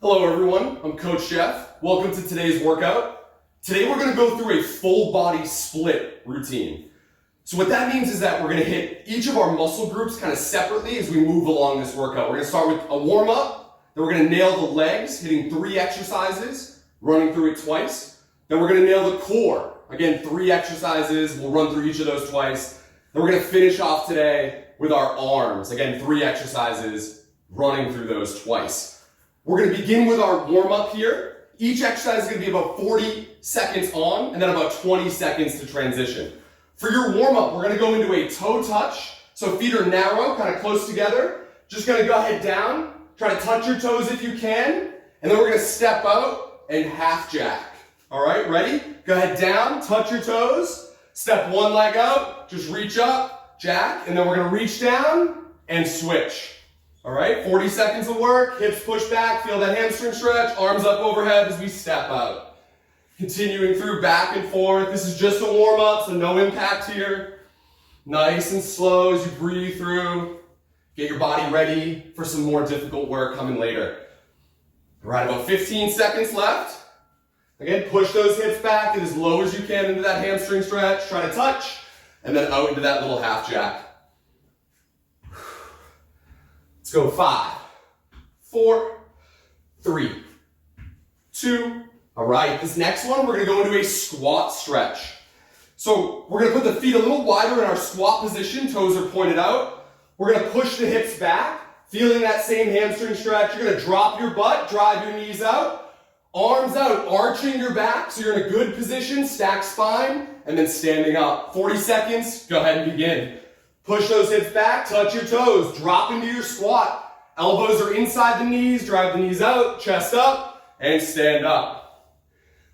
Hello everyone, I'm Coach Jeff. Welcome to today's workout. Today we're going to go through a full body split routine. So what that means is that we're going to hit each of our muscle groups kind of separately as we move along this workout. We're going to start with a warm up, then we're going to nail the legs, hitting 3 exercises, running through it twice. Then we're going to nail the core. Again, 3 exercises, we'll run through each of those twice. Then we're going to finish off today with our arms. Again, 3 exercises, running through those twice. We're going to begin with our warm-up here. Each exercise is going to be about 40 seconds on and then about 20 seconds to transition. For your warm-up, we're going to go into a toe touch. So feet are narrow, kind of close together. Just going to go ahead down. Try to touch your toes if you can. And then we're going to step out and half jack. All right, ready? Go ahead down, touch your toes. Step one leg out, just reach up, jack. And then we're going to reach down and switch. All right, 40 seconds of work, hips push back, feel that hamstring stretch, arms up overhead as we step out. Continuing through back and forth. This is just a warm up, so no impact here. Nice and slow as you breathe through. Get your body ready for some more difficult work coming later. All right, about 15 seconds left. Again, push those hips back, get as low as you can into that hamstring stretch. Try to touch, and then out into that little half jack. Let's go 5, 4, 3, 2. All right, this next one, we're going to go into a squat stretch. So we're going to put the feet a little wider in our squat position. Toes are pointed out. We're going to push the hips back, feeling that same hamstring stretch. You're going to drop your butt, drive your knees out, arms out, arching your back. So you're in a good position, stack spine, and then standing up. 40 seconds, go ahead and begin. Push those hips back, touch your toes, drop into your squat. Elbows are inside the knees, drive the knees out, chest up, and stand up.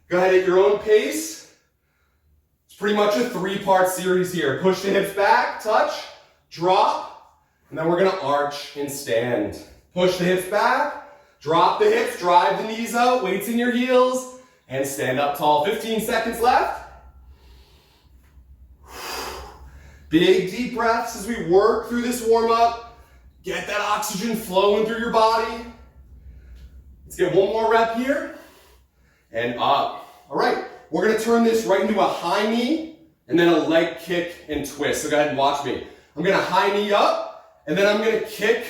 Go ahead at your own pace. It's pretty much a 3-part series here. Push the hips back, touch, drop, and then we're gonna arch and stand. Push the hips back, drop the hips, drive the knees out, weights in your heels, and stand up tall. 15 seconds left. Big deep breaths as we work through this warm-up. Get that oxygen flowing through your body. Let's get one more rep here. And up. All right, we're gonna turn this right into a high knee and then a leg kick and twist. So go ahead and watch me. I'm gonna high knee up and then I'm gonna kick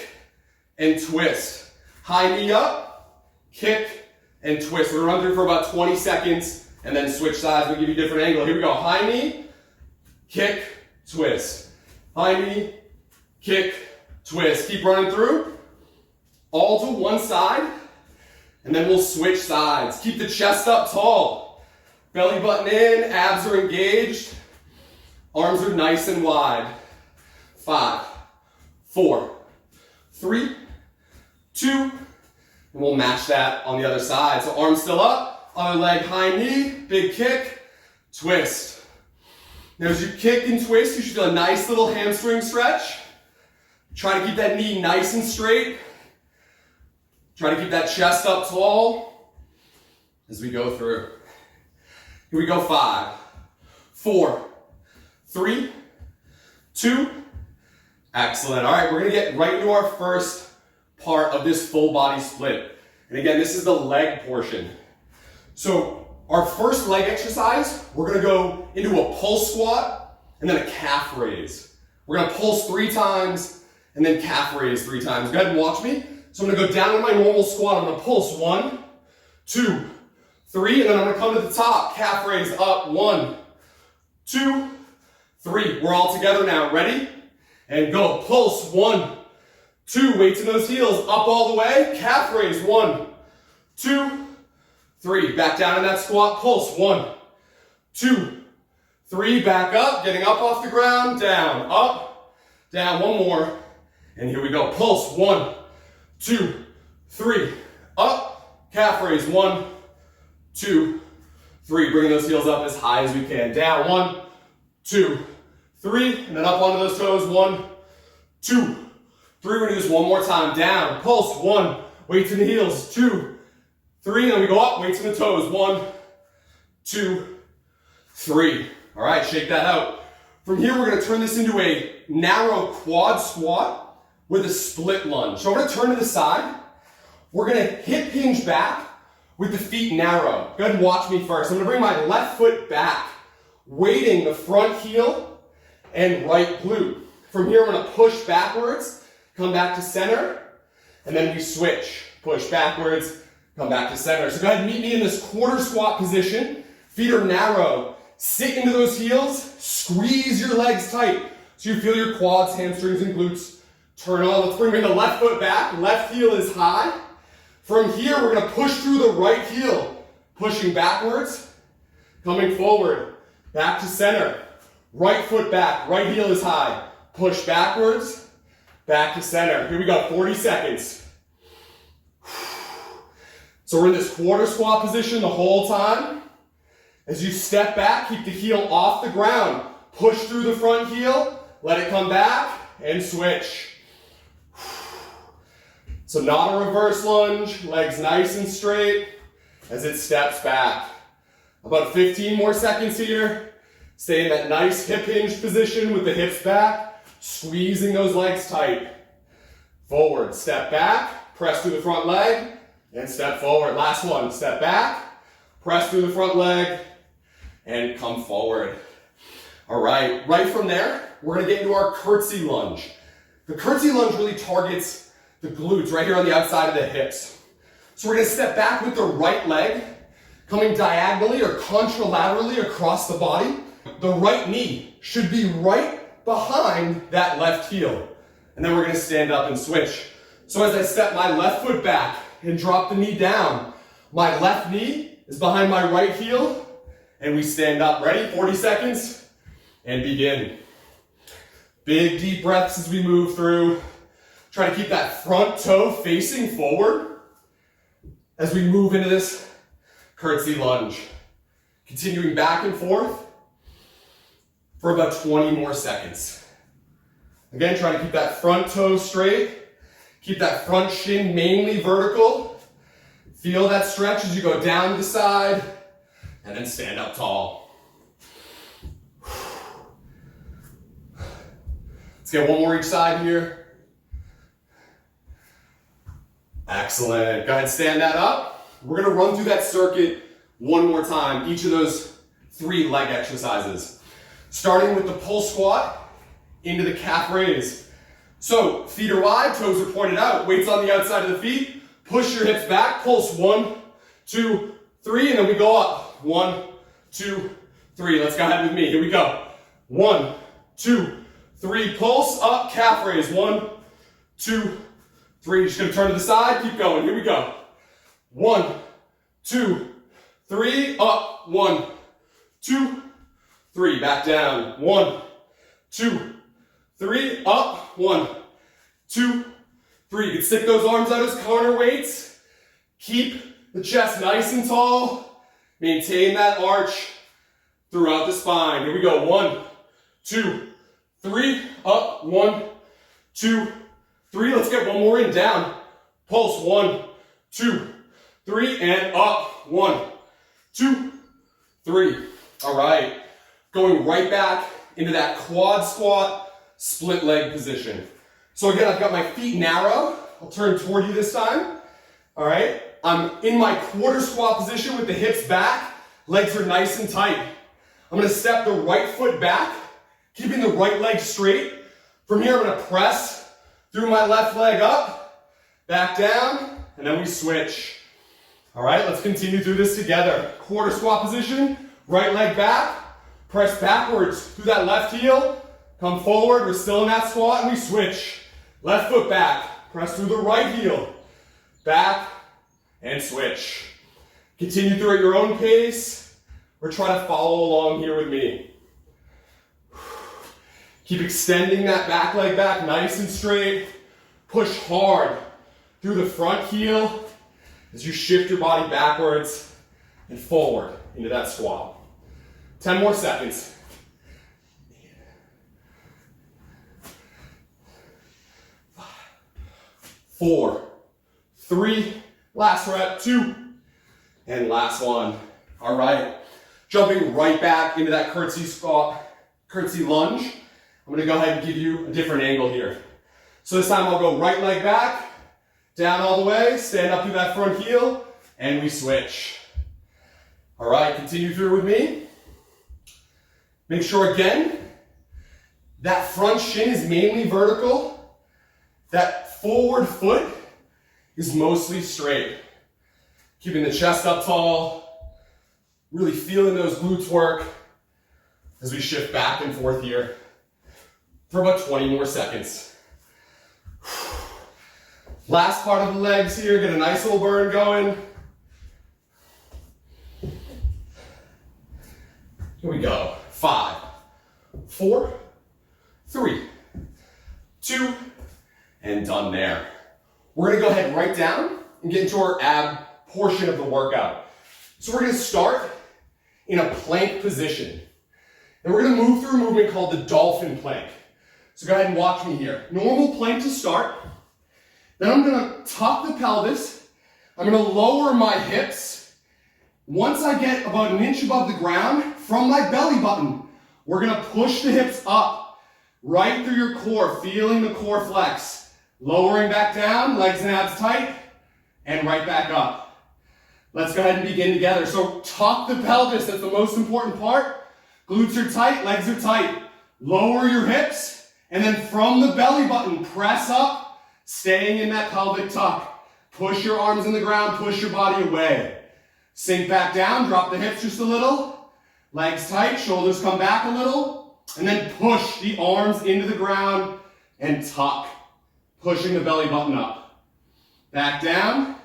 and twist. High knee up, kick and twist. We're gonna run through for about 20 seconds and then switch sides. We'll give you a different angle. Here we go. High knee, kick, twist. High knee, kick, twist. Keep running through. All to one side. And then we'll switch sides. Keep the chest up tall. Belly button in, abs are engaged. Arms are nice and wide. 5, 4, 3, 2, and we'll match that on the other side. So arms still up, other leg, high knee, big kick, twist. Now as you kick and twist, you should feel a nice little hamstring stretch. Try to keep that knee nice and straight. Try to keep that chest up tall as we go through. Here we go, 5, 4, 3, 2. Excellent. All right, we're gonna get right into our first part of this full body split. And again, this is the leg portion. So our first leg exercise, we're gonna go into a pulse squat and then a calf raise. We're gonna pulse 3 times and then calf raise 3 times. Go ahead and watch me. So I'm gonna go down in my normal squat. I'm gonna pulse 1, 2, 3, and then I'm gonna come to the top. Calf raise up, 1, 2, 3. We're all together now. Ready? And go. Pulse 1, 2. Weights in those heels. Up all the way. Calf raise. 1, 2, 3. Back down in that squat. Pulse. 1, 2, 3. Back up. Getting up off the ground. Down. Up. Down. One more. And here we go. Pulse. 1, 2, 3. Up. Calf raise. 1, 2, 3. Bringing those heels up as high as we can. Down. 1, 2, 3. And then up onto those toes. 1, 2, 3. We're going to do this one more time. Down. Pulse. 1. Weights in the heels. 2, 3. And then we go up. Weights in the toes. 1, 2, 3. All right. Shake that out. From here, we're going to turn this into a narrow quad squat with a split lunge. So I'm going to turn to the side. we're gonna hip hinge back with the feet narrow. Go ahead and watch me first. I'm gonna bring my left foot back, weighting the front heel and right glute. From here, I'm gonna push backwards, come back to center, and then we switch. Push backwards, come back to center. So go ahead and meet me in this quarter squat position. Feet are narrow. Sit into those heels, squeeze your legs tight so you feel your quads, hamstrings, and glutes turn on. Let's bring the left foot back. Left heel is high. From here, we're gonna push through the right heel, pushing backwards, coming forward, back to center. Right foot back, right heel is high. Push backwards, back to center. Here we go, 40 seconds. So we're in this quarter squat position the whole time. As you step back, keep the heel off the ground. Push through the front heel, let it come back, and switch. So not a reverse lunge, legs nice and straight as it steps back. About 15 more seconds here. Stay in that nice hip hinge position with the hips back, squeezing those legs tight. Forward, step back, press through the front leg, and step forward. Last one, step back, press through the front leg, and come forward. All right, right from there, we're gonna get into our curtsy lunge. The curtsy lunge really targets the glutes right here on the outside of the hips. So we're gonna step back with the right leg, coming diagonally or contralaterally across the body. The right knee should be right behind that left heel. And then we're gonna stand up and switch. So as I step my left foot back and drop the knee down, my left knee is behind my right heel, and we stand up. Ready? 40 seconds, and begin. Big deep breaths as we move through. Try to keep that front toe facing forward as we move into this curtsy lunge. Continuing back and forth for about 20 more seconds. Again, try to keep that front toe straight. Keep that front shin mainly vertical. Feel that stretch as you go down to the side, and then stand up tall. Let's get one more each side here. Excellent. Go ahead and stand that up. We're gonna run through that circuit one more time, each of those 3 leg exercises. Starting with the pull squat into the calf raise. So feet are wide, toes are pointed out, weights on the outside of the feet. Push your hips back, pulse 1, 2, 3, and then we go up. 1, 2, 3. Let's go ahead with me. Here we go. 1, 2, 3. Pulse up, calf raise. 1, 2, 3. Just gonna turn to the side, keep going. Here we go. 1, 2, 3. Up. 1, 2, 3. Back down. 1, 2, 3. Up. 1, 2, 3. You can stick those arms out as corner weights. Keep the chest nice and tall. Maintain that arch throughout the spine. Here we go. 1, 2, 3. Up. 1, 2, 3. Let's get one more in. Down. Pulse. 1, 2, 3. And up. 1, 2, 3. All right. Going right back into that quad squat, split leg position. So again, I've got my feet narrow. I'll turn toward you this time. All right. I'm in my quarter squat position with the hips back. Legs are nice and tight. I'm gonna step the right foot back, keeping the right leg straight. From here, I'm gonna press through my left leg up, back down, and then we switch. All right, let's continue through this together. Quarter squat position, right leg back, press backwards through that left heel, come forward, we're still in that squat, and we switch. Left foot back, press through the right heel, back, and switch. Continue through at your own pace, or try to follow along here with me. Keep extending that back leg back nice and straight. Push hard through the front heel as you shift your body backwards and forward into that squat. 10 more seconds. 5, 4, 3, last rep, 2, and last one. All right, jumping right back into that curtsy squat, curtsy lunge. I'm gonna go ahead and give you a different angle here. So this time I'll go right leg back, Down all the way, stand up through that front heel, and we switch. All right, continue through with me. Make sure again, that front shin is mainly vertical. That forward foot is mostly straight. Keeping the chest up tall, really feeling those glutes work as we shift back and forth here for about 20 more seconds. Last part of the legs here, get a nice little burn going. Here we go. 5, 4, 3, 2, and done there. We're gonna go ahead right down and get into our ab portion of the workout. So we're gonna start in a plank position. And we're gonna move through a movement called the Dolphin Plank. So go ahead and watch me here. Normal plank to start. Then I'm gonna tuck the pelvis. I'm gonna lower my hips. Once I get about an inch above the ground, from my belly button, we're gonna push the hips up, right through your core, feeling the core flex. Lowering back down, legs and abs tight, and right back up. Let's go ahead and begin together. So tuck the pelvis, that's the most important part. Glutes are tight, legs are tight. Lower your hips, and then from the belly button, press up, staying in that pelvic tuck. Push your arms in the ground, push your body away. Sink back down, drop the hips just a little. Legs tight, shoulders come back a little. And then push the arms into the ground and tuck. Pushing the belly button up. Back down.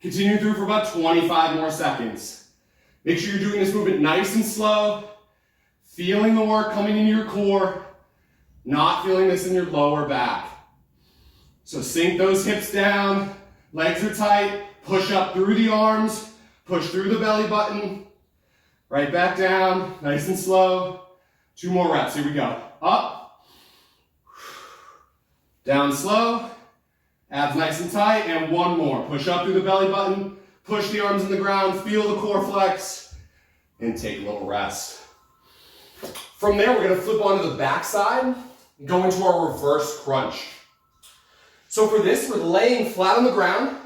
Continue through for about 25 more seconds. Make sure you're doing this movement nice and slow. Feeling the work coming into your core. Not feeling this in your lower back. So sink those hips down. Legs are tight. Push up through the arms. Push through the belly button. Right back down. Nice and slow. 2 more reps. Here we go. Up. Down slow. Abs nice and tight. And 1 more. Push up through the belly button. Push the arms in the ground. Feel the core flex. And take a little rest. From there, we're going to flip onto the back side and go into our reverse crunch. So for this, we're laying flat on the ground.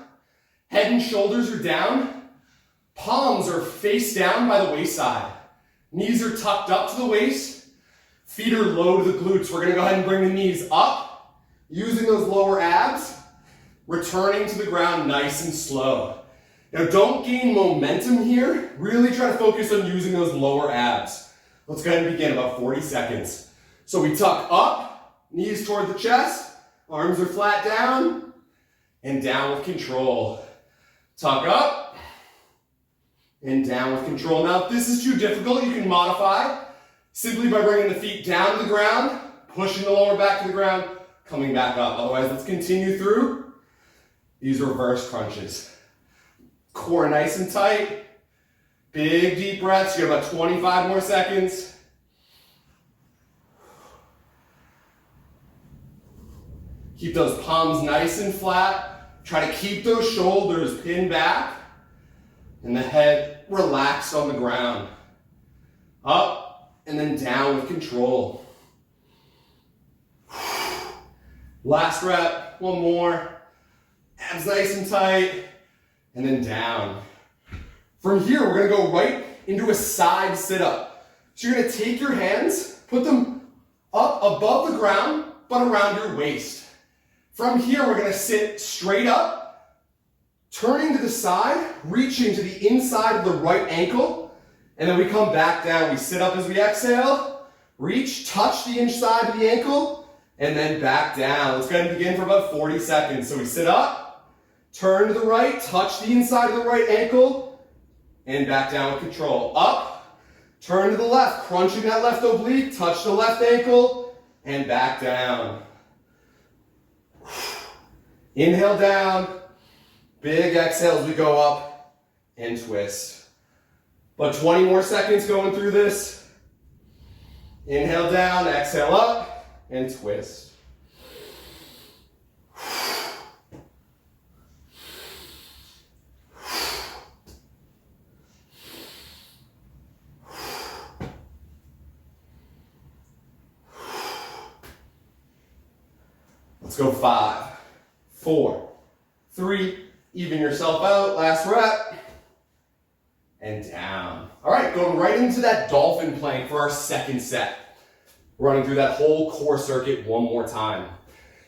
Head and shoulders are down. Palms are face down by the waist side. Knees are tucked up to the waist. Feet are low to the glutes. We're going to go ahead and bring the knees up, using those lower abs, returning to the ground nice and slow. Now don't gain momentum here. Really try to focus on using those lower abs. Let's go ahead and begin, about 40 seconds. So we tuck up, knees toward the chest, arms are flat down, and down with control. Tuck up, and down with control. Now, if this is too difficult, you can modify simply by bringing the feet down to the ground, pushing the lower back to the ground, coming back up. Otherwise, let's continue through these reverse crunches. Core nice and tight. Big deep breaths. You have about 25 more seconds. Keep those palms nice and flat. Try to keep those shoulders pinned back and the head relaxed on the ground. Up and then down with control. Last rep, 1 more. Abs nice and tight, and then down. From here, we're gonna go right into a side sit-up. So you're gonna take your hands, put them up above the ground, but around your waist. From here, we're gonna sit straight up, turning to the side, reaching to the inside of the right ankle, and then we come back down. We sit up as we exhale, reach, touch the inside of the ankle, and then back down. Let's go ahead and begin for about 40 seconds. So we sit up, turn to the right, touch the inside of the right ankle, and back down with control. Up, turn to the left, crunching that left oblique, touch the left ankle, and back down. Inhale down, big exhale as we go up and twist. About 20 more seconds going through this. Inhale down, exhale up, and twist. Let's go 5, 4, 3, even yourself out, last rep, and down. All right, going right into that Dolphin Plank for our second set. Running through that whole core circuit one more time.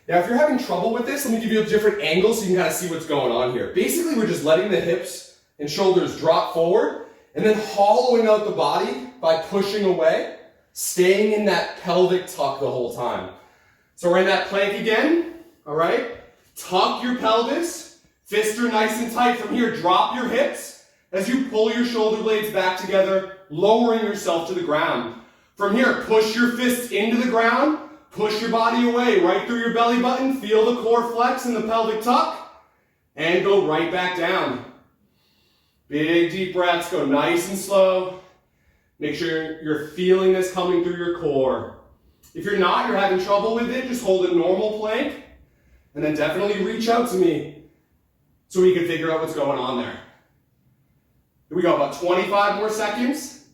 Now, if you're having trouble with this, let me give you a different angle so you can kind of see what's going on here. Basically, we're just letting the hips and shoulders drop forward and then hollowing out the body by pushing away, staying in that pelvic tuck the whole time. So we're in that plank again, all right? Tuck your pelvis, fists are nice and tight. From here, drop your hips as you pull your shoulder blades back together, lowering yourself to the ground. From here, push your fists into the ground, push your body away, right through your belly button, feel the core flex and the pelvic tuck, and go right back down. Big deep breaths, go nice and slow. Make sure you're feeling this coming through your core. If you're not, you're having trouble with it, just hold a normal plank, and then definitely reach out to me so we can figure out what's going on there. Here we go, about 25 more seconds.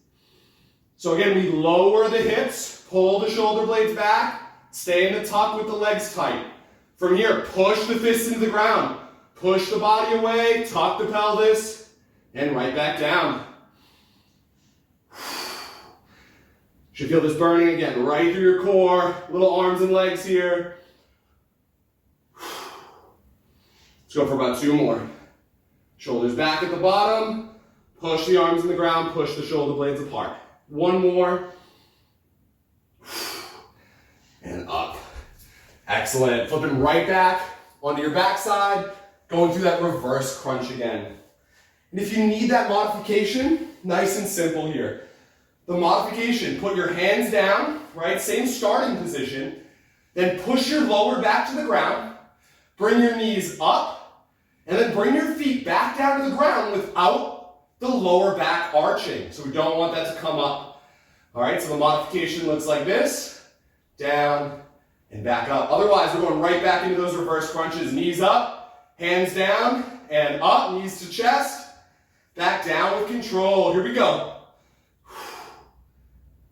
So again, we lower the hips, pull the shoulder blades back, stay in the tuck with the legs tight. From here, push the fists into the ground, push the body away, tuck the pelvis, and right back down. Should feel this burning again, right through your core, little arms and legs here. Let's go for about 2 more. Shoulders back at the bottom, push the arms in the ground, push the shoulder blades apart. 1 more. And up. Excellent. Flipping right back onto your backside, going through that reverse crunch again. And if you need that modification, nice and simple here. The modification, put your hands down, right? Same starting position. Then push your lower back to the ground. Bring your knees up. And then bring your feet back down to the ground without the lower back arching. So we don't want that to come up. All right, so the modification looks like this. Down and back up. Otherwise, we're going right back into those reverse crunches. Knees up, hands down, and up, knees to chest. Back down with control. Here we go.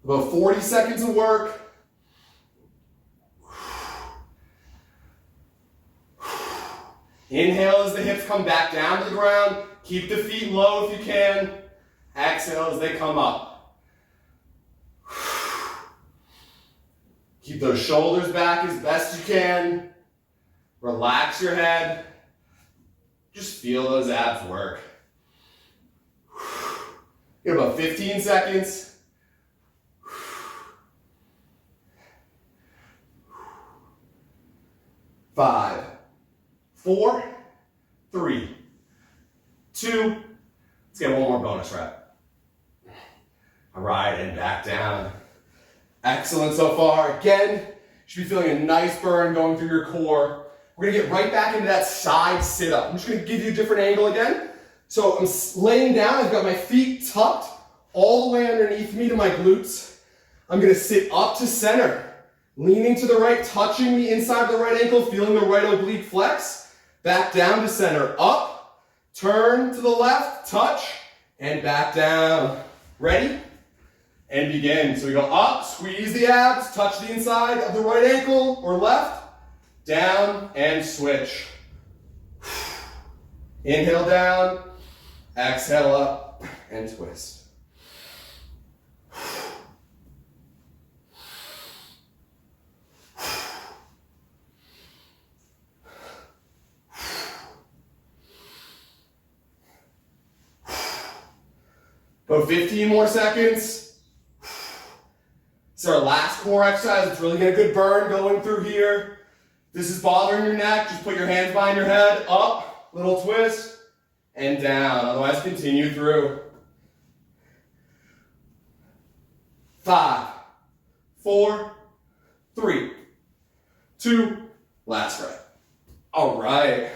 About 40 seconds of work. Inhale as the hips come back down to the ground. Keep the feet low if you can. Exhale as they come up. Keep those shoulders back as best you can. Relax your head. Just feel those abs work. Get about 15 seconds. 5, 4, 3, 2. Let's get 1 more bonus rep. All right, and back down. Excellent so far. Again, you should be feeling a nice burn going through your core. We're gonna get right back into that side sit-up. I'm just gonna give you a different angle again. So I'm laying down, I've got my feet tucked all the way underneath me to my glutes. I'm gonna sit up to center. Leaning to the right, touching the inside of the right ankle, feeling the right oblique flex. Back down to center, up, turn to the left, touch, and back down. Ready? And begin. So we go up, squeeze the abs, touch the inside of the right ankle or left, down, and switch. Inhale down, exhale up, and twist. About 15 more seconds. This is our last core exercise. It's really getting a good burn going through here. If this is bothering your neck, just put your hands behind your head, up, little twist, and down. Otherwise, continue through. 5, 4, 3, 2, last rep. All right.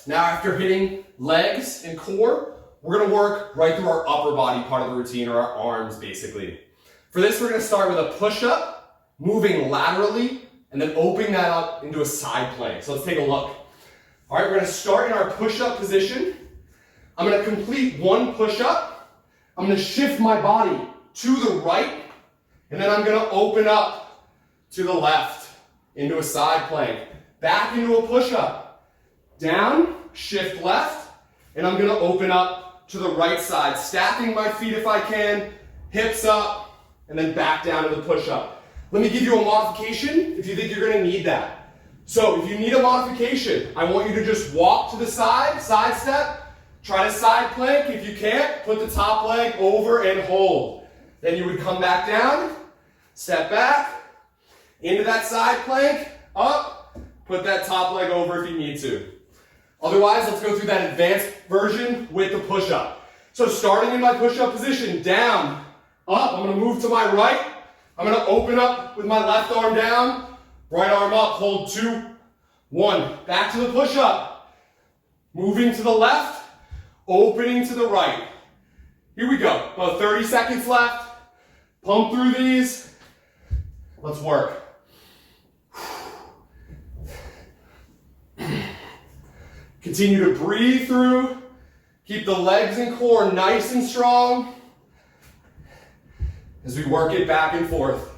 Now after hitting legs and core, we're gonna work right through our upper body part of the routine, or our arms basically. For this, we're gonna start with a push-up, moving laterally, and then opening that up into a side plank. So let's take a look. All right, we're gonna start in our push-up position. I'm gonna complete 1 push-up. I'm gonna shift my body to the right, and then I'm gonna open up to the left into a side plank, back into a push-up, down, shift left, and I'm gonna open up to the right side, stacking my feet if I can, hips up, and then back down to the push-up. Let me give you a modification if you think you're gonna need that. So if you need a modification, I want you to just walk to the side, side step, try to side plank. If you can't, put the top leg over and hold. Then you would come back down, step back, into that side plank, up, put that top leg over if you need to. Otherwise, let's go through that advanced version with the push-up. So starting in my push-up position, down, up, I'm gonna move to my right. I'm gonna open up with my left arm down, right arm up, hold 2, 1. Back to the push-up. Moving to the left, opening to the right. Here we go, about 30 seconds left. Pump through these. Let's work. Continue to breathe through. Keep the legs and core nice and strong as we work it back and forth.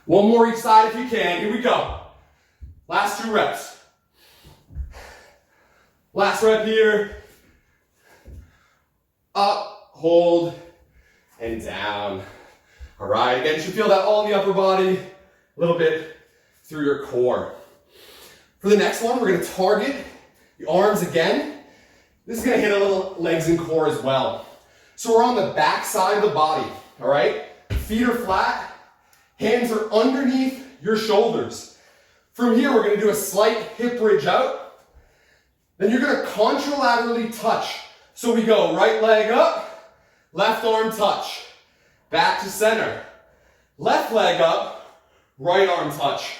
One more each side if you can. Here we go. Last 2 reps. Last rep here. Up, hold, and down. All right, again, you should feel that all in the upper body, a little bit through your core. For the next one, we're gonna target the arms again. This is gonna hit a little legs and core as well. So we're on the back side of the body, all right? Feet are flat, hands are underneath your shoulders. From here, we're gonna do a slight hip bridge out. Then you're gonna contralaterally touch. So we go right leg up, left arm touch. Back to center. Left leg up, right arm touch.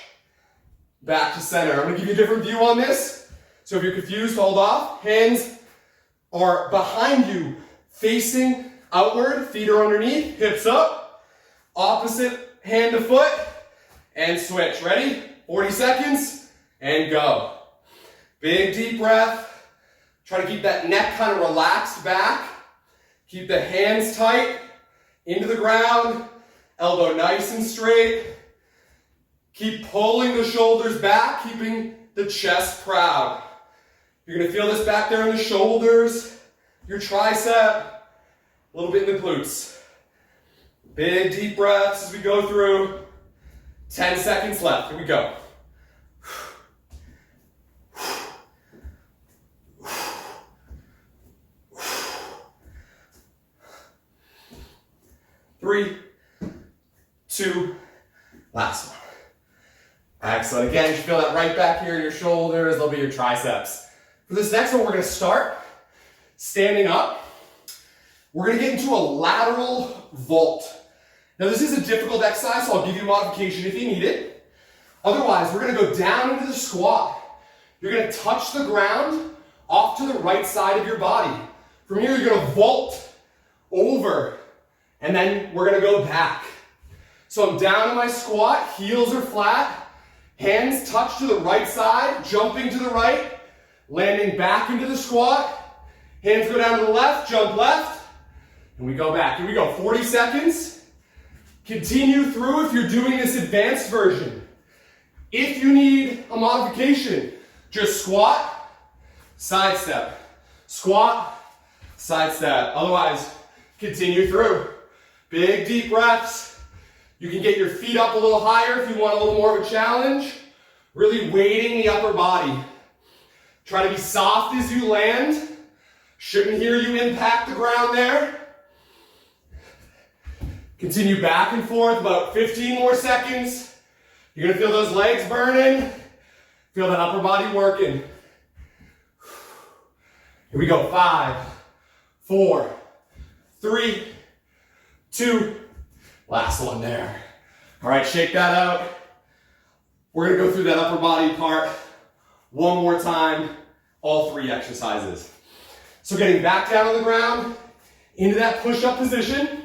Back to center. I'm gonna give you a different view on this. So if you're confused, hold off. Hands are behind you, facing outward, feet are underneath, hips up. Opposite hand to foot, and switch. Ready? 40 seconds, and go. Big deep breath. Try to keep that neck kind of relaxed back. Keep the hands tight. Into the ground, elbow nice and straight. Keep pulling the shoulders back, keeping the chest proud. You're gonna feel this back there in the shoulders, your tricep, a little bit in the glutes. Big deep breaths as we go through. 10 seconds left, here we go. 3, 2, last one. Excellent. Again, you should feel that right back here in your shoulders. They'll be your triceps. For this next one, we're going to start standing up. We're going to get into a lateral vault. Now, this is a difficult exercise, so I'll give you a modification if you need it. Otherwise, we're going to go down into the squat. You're going to touch the ground off to the right side of your body. From here, you're going to vault over. And then we're gonna go back. So I'm down in my squat, heels are flat, hands touch to the right side, jumping to the right, landing back into the squat, hands go down to the left, jump left, and we go back. Here we go, 40 seconds. Continue through if you're doing this advanced version. If you need a modification, just squat, side step, squat, side step. Otherwise, continue through. Big deep breaths. You can get your feet up a little higher if you want a little more of a challenge. Really weighting the upper body. Try to be soft as you land. Shouldn't hear you impact the ground there. Continue back and forth, about 15 more seconds. You're gonna feel those legs burning. Feel that upper body working. Here we go, 5, 4, 3, 2, last one there. All right, shake that out. We're gonna go through that upper body part one more time, all 3 exercises. So getting back down on the ground, into that push-up position,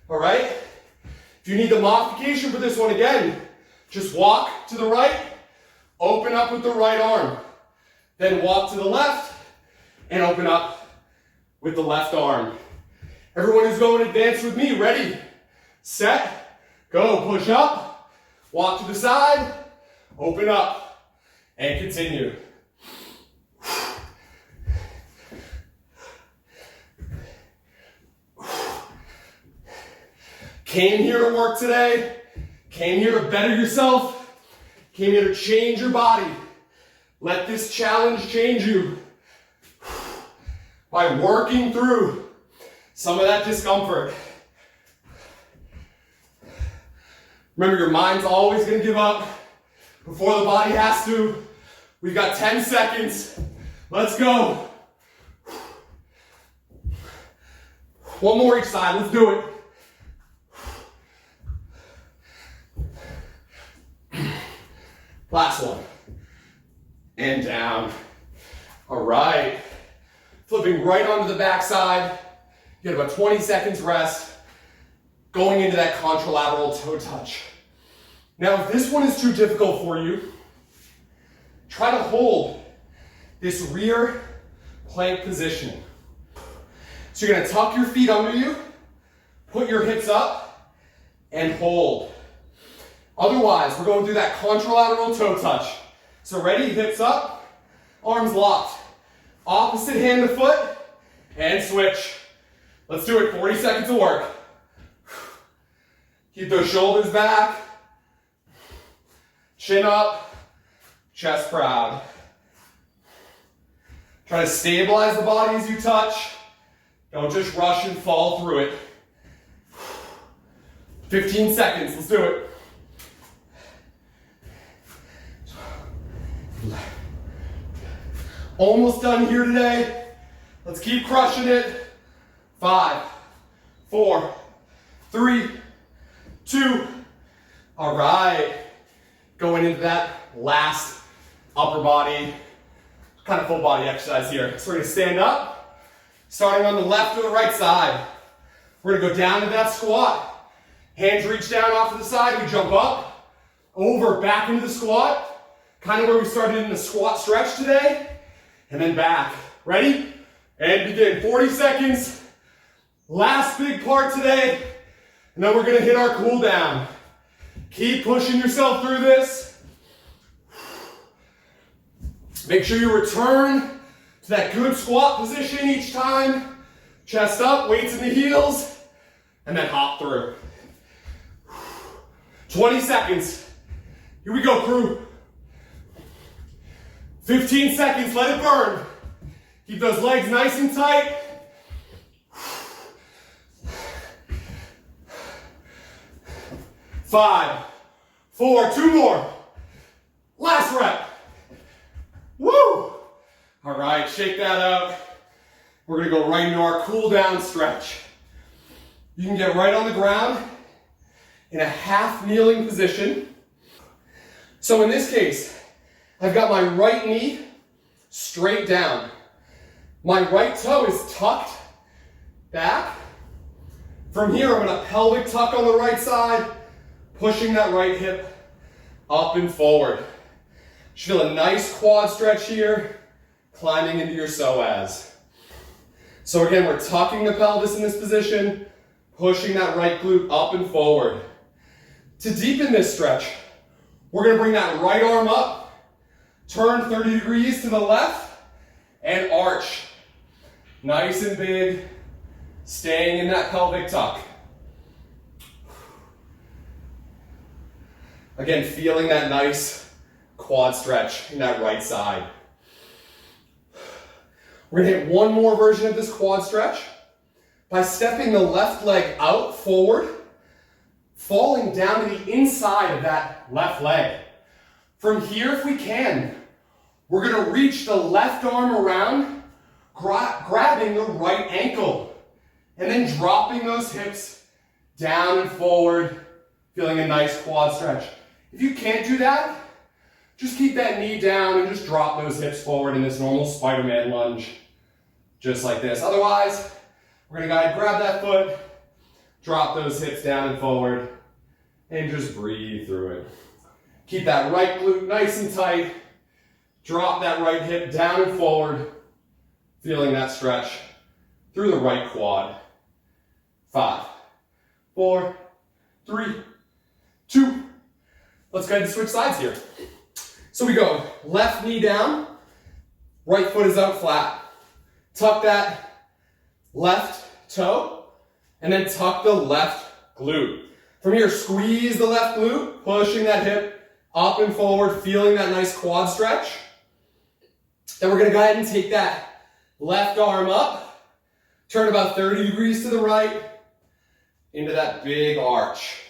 all right? If you need the modification for this one again, just walk to the right, open up with the right arm. Then walk to the left, and open up with the left arm. Everyone who's going advanced with me, ready? set, go, push up, walk to the side, open up, and continue. Came here to work today, came here to better yourself, came here to change your body. Let this challenge change you by working through some of that discomfort. Remember, your mind's always going to give up before the body has to. We've got 10 seconds. Let's go. One more each side. Let's do it. Last one. And down. All right. Flipping right onto the backside. You get about 20 seconds rest. Going into that contralateral toe touch. Now, if this one is too difficult for you, try to hold this rear plank position. So you're going to tuck your feet under you, put your hips up, and hold. Otherwise, we're going through that contralateral toe touch. So ready, hips up, arms locked. Opposite hand to foot, and switch. Let's do it, 40 seconds of work. Keep those shoulders back. Chin up, chest proud. Try to stabilize the body as you touch. Don't just rush and fall through it. 15 seconds, let's do it. Almost done here today. Let's keep crushing it. 5, 4, 3, 2. All right. Going into that last upper body, kind of full body exercise here. So we're going to stand up, starting on the left or the right side. We're going to go down to that squat. Hands reach down off to the side. We jump up, over, back into the squat. Kind of where we started in the squat stretch today. And then back. Ready? And begin. 40 seconds. Last big part today. And then we're going to hit our cool down. Keep pushing yourself through this. Make sure you return to that good squat position each time. Chest up, weights in the heels, and then hop through. 20 seconds. Here we go, crew. 15 seconds, let it burn. Keep those legs nice and tight. Five, 4, 2 more. Last rep. Woo! All right, shake that out. We're gonna go right into our cool down stretch. You can get right on the ground in a half kneeling position. So in this case, I've got my right knee straight down. My right toe is tucked back. From here, I'm gonna pelvic tuck on the right side, pushing that right hip up and forward. You feel a nice quad stretch here, climbing into your psoas. So again, we're tucking the pelvis in this position, pushing that right glute up and forward. To deepen this stretch, we're gonna bring that right arm up, turn 30 degrees to the left, and arch. Nice and big, staying in that pelvic tuck. Again, feeling that nice quad stretch in that right side. We're gonna hit one more version of this quad stretch by stepping the left leg out forward, falling down to the inside of that left leg. From here, if we can, we're gonna reach the left arm around, grabbing the right ankle, and then dropping those hips down and forward, feeling a nice quad stretch. If you can't do that, just keep that knee down and just drop those hips forward in this normal Spider-Man lunge, just like this. Otherwise, we're gonna grab that foot, drop those hips down and forward, and just breathe through it. Keep that right glute nice and tight. Drop that right hip down and forward, feeling that stretch through the right quad. 5, 4, 3, 2. Let's go ahead and switch sides here. So we go left knee down, right foot is out flat. Tuck that left toe, and then tuck the left glute. From here, squeeze the left glute, pushing that hip up and forward, feeling that nice quad stretch. Then we're gonna go ahead and take that left arm up, turn about 30 degrees to the right, into that big arch.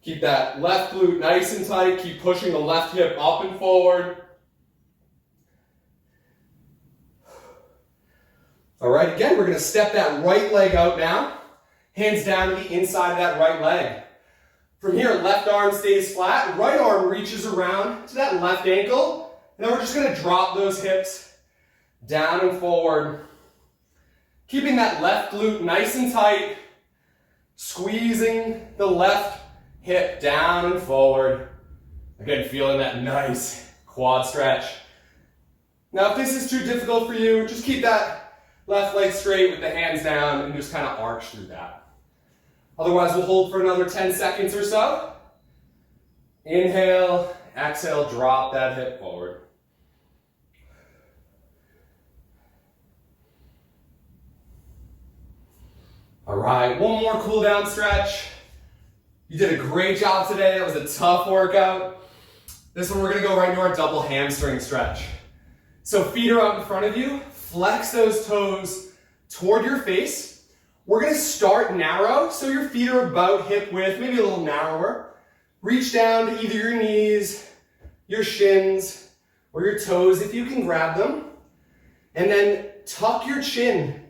Keep that left glute nice and tight, keep pushing the left hip up and forward. All right, again, we're gonna step that right leg out now, hands down to the inside of that right leg. From here, left arm stays flat, right arm reaches around to that left ankle, and then we're just gonna drop those hips down and forward. Keeping that left glute nice and tight, squeezing the left hip down and forward. Again, feeling that nice quad stretch. Now, if this is too difficult for you, just keep that left leg straight with the hands down and just kind of arch through that. Otherwise, we'll hold for another 10 seconds or so. Inhale, exhale, drop that hip forward. All right, one more cool down stretch. You did a great job today. That was a tough workout. This one, we're gonna go right into our double hamstring stretch. So feet are out in front of you. Flex those toes toward your face. We're gonna start narrow, so your feet are about hip width, maybe a little narrower. Reach down to either your knees, your shins, or your toes if you can grab them. And then tuck your chin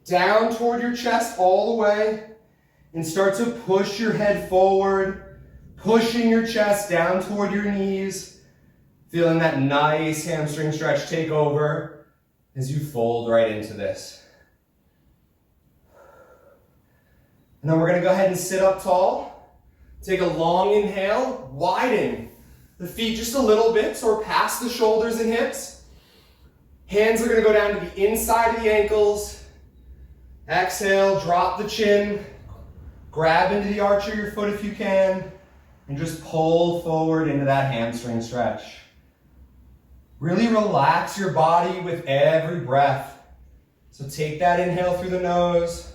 down toward your chest all the way and start to push your head forward, pushing your chest down toward your knees, feeling that nice hamstring stretch take over as you fold right into this. And then we're gonna go ahead and sit up tall. Take a long inhale, widen the feet just a little bit, so we're past the shoulders and hips. Hands are gonna go down to the inside of the ankles. Exhale, drop the chin. Grab into the arch of your foot if you can, and just pull forward into that hamstring stretch. Really relax your body with every breath. So take that inhale through the nose.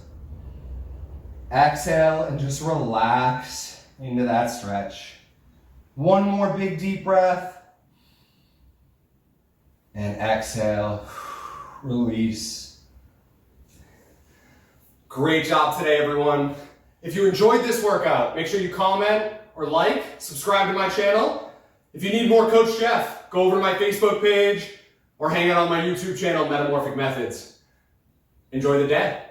Exhale and just relax into that stretch. One more big deep breath. And exhale, release. Great job today, everyone. If you enjoyed this workout, make sure you comment or like, subscribe to my channel. If you need more Coach Jeff, go over to my Facebook page or hang out on my YouTube channel, Metamorphic Methods. Enjoy the day.